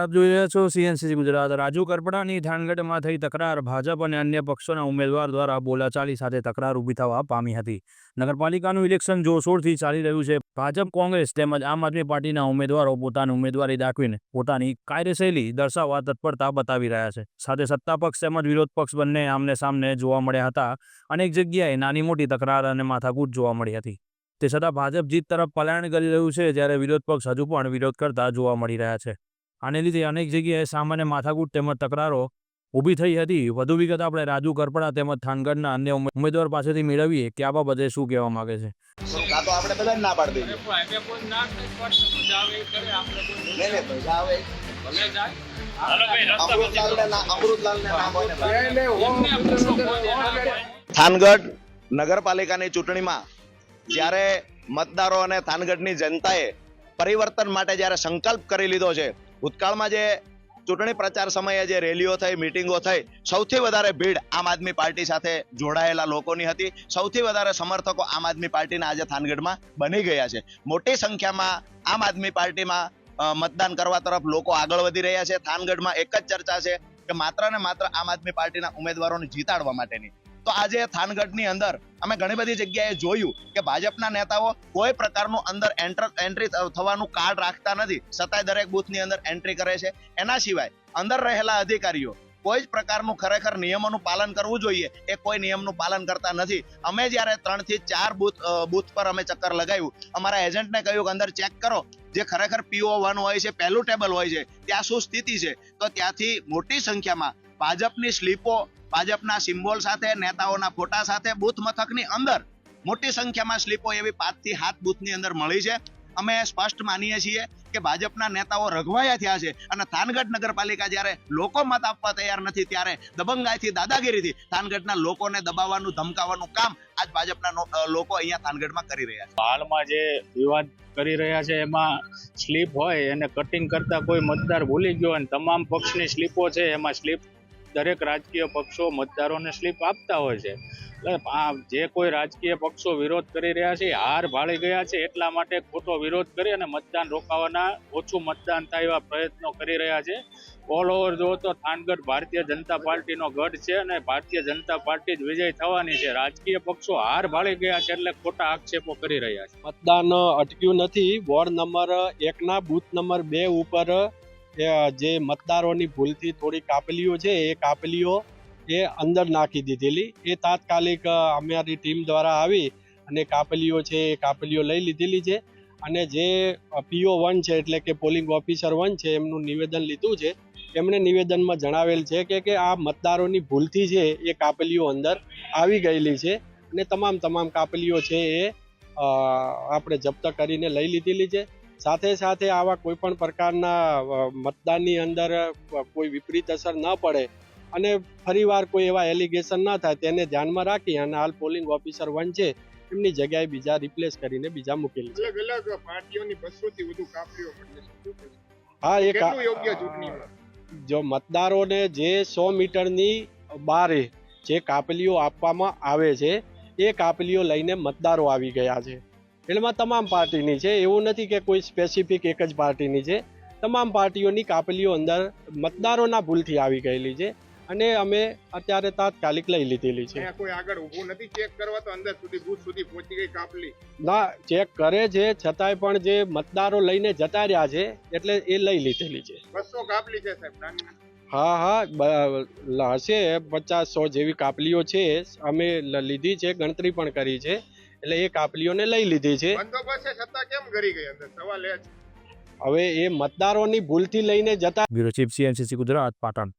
આપ જોઈ રહ્યા છો સીએનસીસી ગુજરાત। રાજુ કરપડાની થાનગઢમાં થઈ તકરાર ભાજપ અને અન્ય પક્ષોના ઉમેદવાર દ્વારા બોલાચાલી સાથે તકરાર ઊભી થવા પામી હતી। નગરપાલિકાનું ઇલેક્શન જોરશોરથી ચાલી રહ્યું છે। ભાજપ, કોંગ્રેસ તેમજ આમ આદમી પાર્ટીના ઉમેદવારો પોતાની ઉમેદવારી દાખવીને પોતાની કાર્યશૈલી દર્શાવવા તત્પરતા બતાવી રહ્યા છે। સાથે સત્તા પક્ષ તેમજ વિરોધ પક્ષ બંને આમને સામને જોવા મળ્યા હતા। અનેક જગ્યાએ નાની મોટી તકરાર અને માથાકૂટ જોવા મળી હતી। તે છતાં ભાજપ જીત તરફ પલાયન કરી રહ્યું છે, જ્યારે વિરોધ પક્ષ હજુ પણ વિરોધ કરતા જોવા મળી રહ્યા છે। આને લીધે અનેક જગ્યાએ સામાન્ય માથાકૂટ તેમજ તકરારો ઊભી થઈ હતી। વધુ વિગત આપણે રાજુ કરપડા તેમજ થાનગઢના અન્ય ઉમેદવાર પાસેથી મેળવીએ કે આ બાબતે શું કહેવા માંગે છે। થાનગઢ નગરપાલિકાની ચૂંટણીમાં જ્યારે મતદારો અને થાનગઢની જનતાએ પરિવર્તન માટે જ્યારે સંકલ્પ કરી લીધો છે, ભૂતકાળમાં જે ચૂંટણી પ્રચાર સમયે જે રેલીઓ થઈ, મિટિંગો થઈ, સૌથી વધારે ભીડ આમ આદમી પાર્ટી સાથે જોડાયેલા લોકોની હતી। સૌથી વધારે સમર્થકો આમ આદમી પાર્ટીના આજે થાનગઢમાં બની ગયા છે। મોટી સંખ્યામાં આમ આદમી પાર્ટીમાં મતદાન કરવા તરફ લોકો આગળ વધી રહ્યા છે। થાનગઢમાં એક જ ચર્ચા છે કે માત્ર ને માત્ર આમ આદમી પાર્ટીના ઉમેદવારોને જીતાડવા માટેની। તો આજે થાનગઢની અંદર અમે ઘણી બધી જગ્યાએ જોયું કે ભાજપના નેતાઓ કોઈ પ્રકારનું અંદર એન્ટ્રી થવાનું કાર્ડ રાખતા નથી, છતાંય દરેક બૂથની અંદર એન્ટ્રી કરે છે। એના સિવાય અંદર રહેલા અધિકારીઓ કોઈ જ પ્રકારનું ખરેખર નિયમોનું પાલન કરવું જોઈએ એ કોઈ નિયમનું પાલન કરતા નથી। અમે જ્યારે 3 થી 4 બૂથ પર અમે ચક્કર લગાવ્યું, અમારા એજન્ટને કહ્યું કે અંદર ચેક કરો જે ખરેખર PO1 હોય છે, પહેલું ટેબલ હોય છે, ત્યાં શું સ્થિતિ છે। તો ત્યાંથી મોટી સંખ્યામાં ભાજપની સ્લીપો, ભાજપના સિમ્બોલ સાથે, નેતાઓના ફોટા સાથે બૂથ મથકની અંદર મોટી સંખ્યામાં સ્લીપો એવી 5 થી 7 બૂથની અંદર મળી છે। અમે સ્પષ્ટ માનીએ છીએ કે ભાજપના નેતાઓ રઘવાયા થયા છે અને થાનગઢ નગરપાલિકા જ્યારે લોકો મત આપવા તૈયાર નથી ત્યારે દબંગાઈથી, દાદાગીરીથી થાનગઢના લોકોને દબાવવાનું, ધમકાવવાનું કામ આજ ભાજપના લોકો અહીંયા થાનગઢમાં કરી રહ્યા છે। હાલમાં જે વિવાદ કરી રહ્યા છે એમાં સ્લીપ હોય એને કટિંગ કરતા કોઈ મતદાર ભૂલી ગયો અને તમામ પક્ષની સ્લીપો છે એમાં સ્લીપ દરેક રાજકીય પક્ષો મતદારોને સ્લીપ આપતા હોય છે। એટલે જે કોઈ રાજકીય પક્ષો વિરોધ કરી રહ્યા છે, હાર ભાળી ગયા છે, એટલા માટે ખોટો વિરોધ કરી અને મતદાન રોકાવાના, ઓછું મતદાન થાય એવા પ્રયત્નો કરી રહ્યા છે। ઓલ ઓવર જો તો થાનગઢ ભારતીય જનતા પાર્ટીનો ગઢ છે અને ભારતીય જનતા પાર્ટી જ વિજય થવાની છે। રાજકીય પક્ષો હાર ભાળી ગયા છે એટલે ખોટા આક્ષેપો કરી રહ્યા છે। મતદાન અટક્યું નથી। વોર્ડ નંબર 1 ના બૂથ નંબર 2 ઉપર જે મતદારોની ભૂલથી થોડી કાપલીઓ છે એ કાપલીઓ એ અંદર નાખી દીધેલી, એ તાત્કાલિક અમારી ટીમ દ્વારા આવી અને કાપલીઓ છે એ કાપલીઓ લઈ લીધેલી છે। અને જે PO1 છે એટલે કે પોલિંગ ઓફિસર 1 છે એમનું નિવેદન લીધું છે। એમણે નિવેદનમાં જણાવેલ છે કે આ મતદારોની ભૂલથી છે એ કાપલીઓ અંદર આવી ગયેલી છે અને તમામ કાપલીઓ છે એ આપણે જપ્ત કરીને લઈ લીધેલી છે। સાથે સાથે આવા કોઈ પણ પ્રકારના મતદાનની અંદર કોઈ વિપરીત અસર ન પડે અને ફરીવાર કોઈ એવા એલિગેશન ના થાય તેને ધ્યાનમાં રાખી અને હાલ પોલિંગ ઓફિસર 1 છે એમની જગ્યાએ બીજા રિપ્લેસ કરીને બીજા મૂકેલી છે। અલગ પાર્ટીઓની 200 થી વધુ કાપલીઓ મળે છે। હા, એ કેટલું યોગ્ય ચૂંટણીમાં જો મતદારોને જે 100 મીટરની બારે જે કાપલીઓ આપવામાં આવે છે એ કાપલીઓ લઈને મતદારો આવી ગયા છે। એમાં તમામ પાર્ટીની છે, એવું નથી કે કોઈ સ્પેસિફિક એક જ પાર્ટીની છે। તમામ પાર્ટીઓની કાપલીઓ અંદર મતદારોના ભૂલથી આવી ગયેલી છે અને અમે અત્યારે તાત્કાલિક લઈ લીધેલી છે। કોઈ આગળ ઊભું નથી ચેક કરવા, તો અંદર સુધી બૂથ સુધી પહોંચી ગઈ કાપલી ના, ચેક કરે છે છતાંય પણ જે મતદારો લઈને જતા રહ્યા છે એટલે એ લઈ લીધેલી છે। 200 કાપલી છે સાહેબ? હા, હશે 50-100 જેવી કાપલીઓ છે, અમે લીધી છે, ગણતરી પણ કરી છે, એટલે એ કાપલીઓને લઈ લીધી છે। બંદોબસ્ત છે છતાં કેમ કરી ગઈ અંદર? સવાલ એ છે। હવે એ મતદારોની ભૂલથી લઈને જતા। Bureau chief, CNCC Gujarat, Patan.